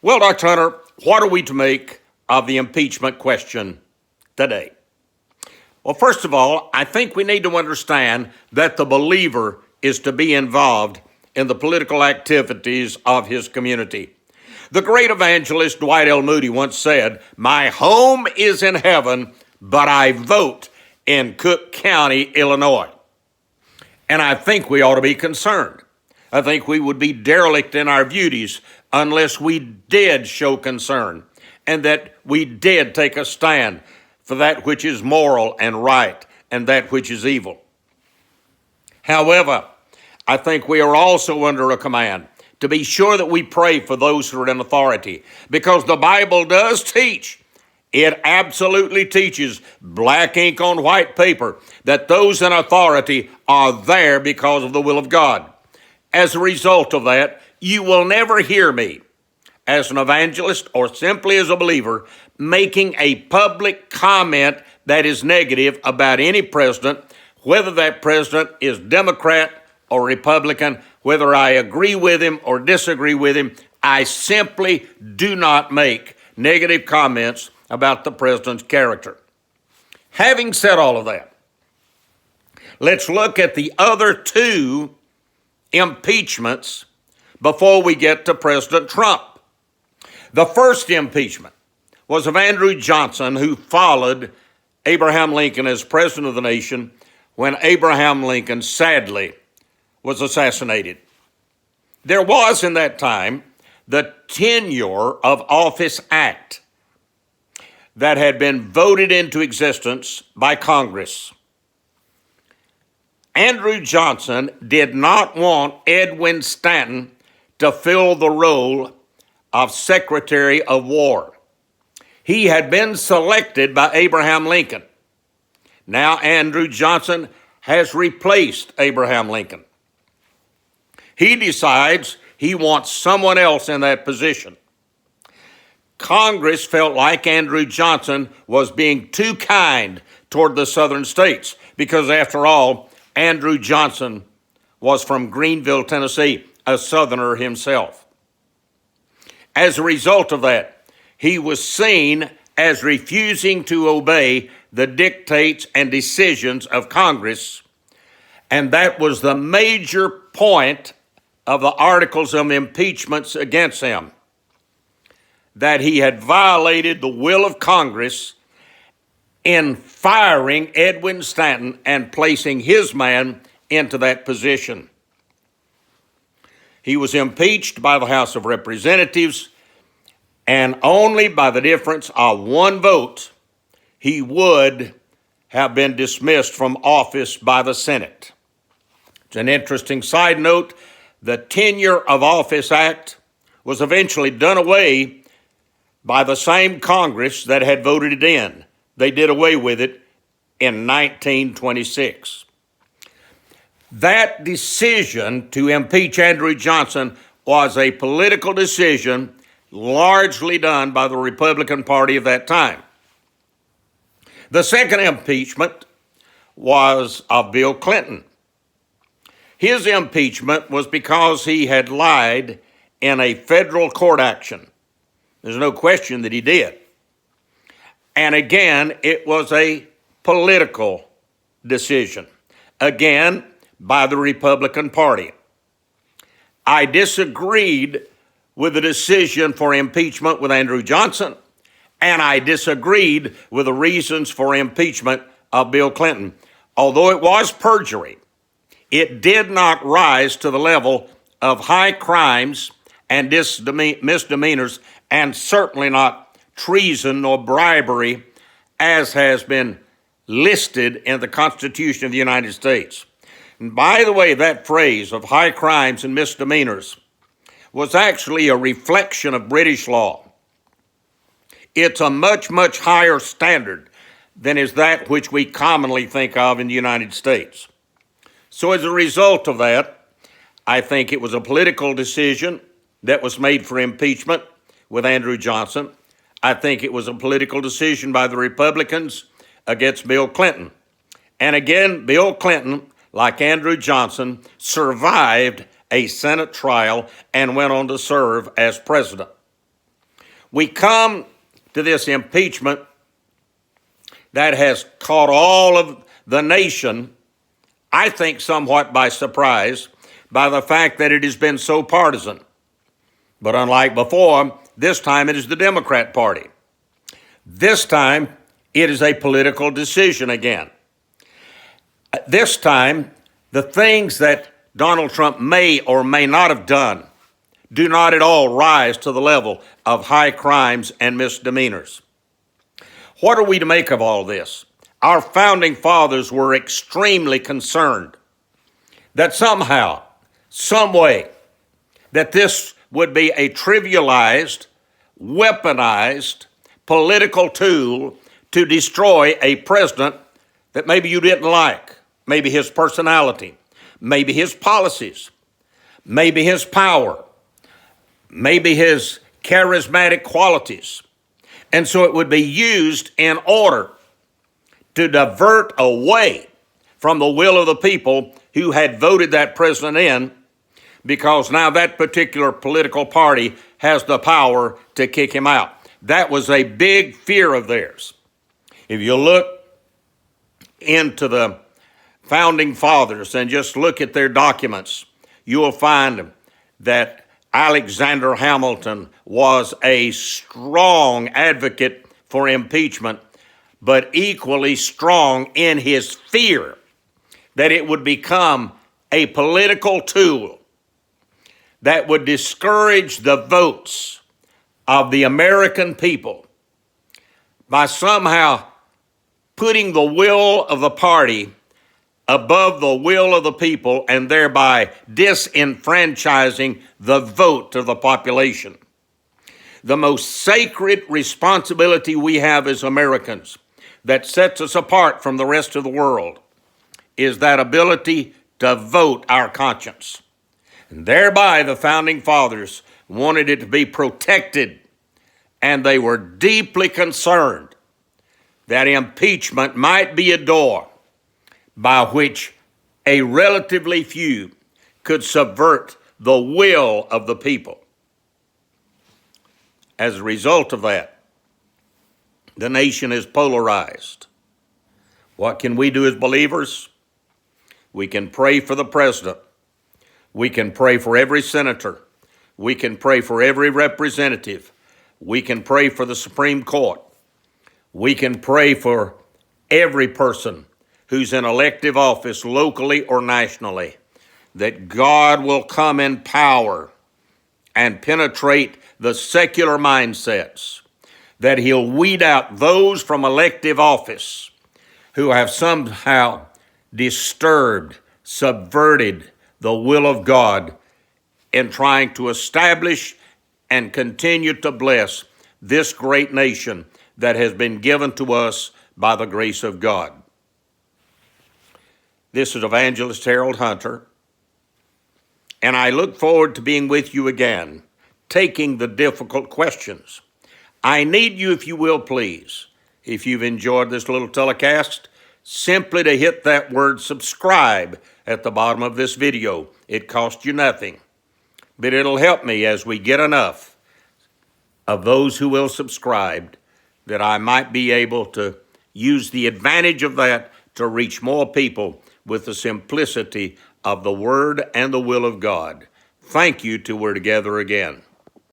Well, Dr. Hunter, what are we to make of the impeachment question today? Well, first of all, I think we need to understand that the believer is to be involved in the political activities of his community. The great evangelist Dwight L. Moody once said, "My home is in heaven, but I vote in Cook County, Illinois." And I think we ought to be concerned. I think we would be derelict in our duties unless we did show concern and that we did take a stand for that which is moral and right and that which is evil. However, I think we are also under a command to be sure that we pray for those who are in authority, because the Bible does teach, it absolutely teaches, black ink on white paper, that those in authority are there because of the will of God. As a result of that, you will never hear me, as an evangelist or simply as a believer, making a public comment that is negative about any president, whether that president is Democrat or Republican, whether I agree with him or disagree with him. I simply do not make negative comments about the president's character. Having said all of that, let's look at the other two impeachments before we get to President Trump. The first impeachment was of Andrew Johnson, who followed Abraham Lincoln as president of the nation when Abraham Lincoln sadly was assassinated. There was in that time the Tenure of Office Act that had been voted into existence by Congress. Andrew Johnson did not want Edwin Stanton to fill the role of Secretary of War. He had been selected by Abraham Lincoln. Now Andrew Johnson has replaced Abraham Lincoln. He decides he wants someone else in that position. Congress felt like Andrew Johnson was being too kind toward the southern states because, after all, Andrew Johnson was from Greenville, Tennessee, a southerner himself. As a result of that, he was seen as refusing to obey the dictates and decisions of Congress, and that was the major point of the articles of impeachments against him, that he had violated the will of Congress in firing Edwin Stanton and placing his man into that position. He was impeached by the House of Representatives, and only by the difference of one vote, he would have been dismissed from office by the Senate. It's an interesting side note. The Tenure of Office Act was eventually done away by the same Congress that had voted it in. They did away with it in 1926. That decision to impeach Andrew Johnson was a political decision largely done by the Republican Party of that time. The second impeachment was of Bill Clinton. His impeachment was because he had lied in a federal court action. There's no question that he did. And again, it was a political decision, again, by the Republican Party. I disagreed with the decision for impeachment with Andrew Johnson, and I disagreed with the reasons for impeachment of Bill Clinton. Although it was perjury, it did not rise to the level of high crimes and misdemeanors, and certainly not treason or bribery, as has been listed in the Constitution of the United States. And by the way, that phrase of high crimes and misdemeanors was actually a reflection of British law. It's a much, much higher standard than is that which we commonly think of in the United States. So as a result of that, I think it was a political decision that was made for impeachment with Andrew Johnson. I think it was a political decision by the Republicans against Bill Clinton. And again, Bill Clinton, like Andrew Johnson, survived a Senate trial and went on to serve as president. We come to this impeachment that has caught all of the nation, I think somewhat by surprise, by the fact that it has been so partisan. But unlike before, this time it is the Democrat Party. This time it is a political decision again. This time, the things that Donald Trump may or may not have done do not at all rise to the level of high crimes and misdemeanors. What are we to make of all this? Our founding fathers were extremely concerned that somehow, some way, that this would be a trivialized, weaponized political tool to destroy a president that maybe you didn't like, maybe his personality, maybe his policies, maybe his power, maybe his charismatic qualities. And so it would be used in order to divert away from the will of the people who had voted that president in, because now that particular political party has the power to kick him out. That was a big fear of theirs. If you look into the founding fathers and just look at their documents, you will find that Alexander Hamilton was a strong advocate for impeachment, but equally strong in his fear that it would become a political tool that would discourage the votes of the American people by somehow putting the will of the party above the will of the people and thereby disenfranchising the vote of the population. The most sacred responsibility we have as Americans that sets us apart from the rest of the world is that ability to vote our conscience. And thereby the founding fathers wanted it to be protected, and they were deeply concerned that impeachment might be a door by which a relatively few could subvert the will of the people. As a result of that, the nation is polarized. What can we do as believers? We can pray for the president. We can pray for every senator. We can pray for every representative. We can pray for the Supreme Court. We can pray for every person who's in elective office locally or nationally, that God will come in power and penetrate the secular mindsets, that he'll weed out those from elective office who have somehow disturbed, subverted the will of God in trying to establish and continue to bless this great nation that has been given to us by the grace of God. This is Evangelist Harold Hunter, and I look forward to being with you again, taking the difficult questions. I need you, if you will, please, if you've enjoyed this little telecast, simply to hit that word subscribe at the bottom of this video. It costs you nothing, but it'll help me as we get enough of those who will subscribe that I might be able to use the advantage of that to reach more people with the simplicity of the Word and the will of God. Thank you till we're together again.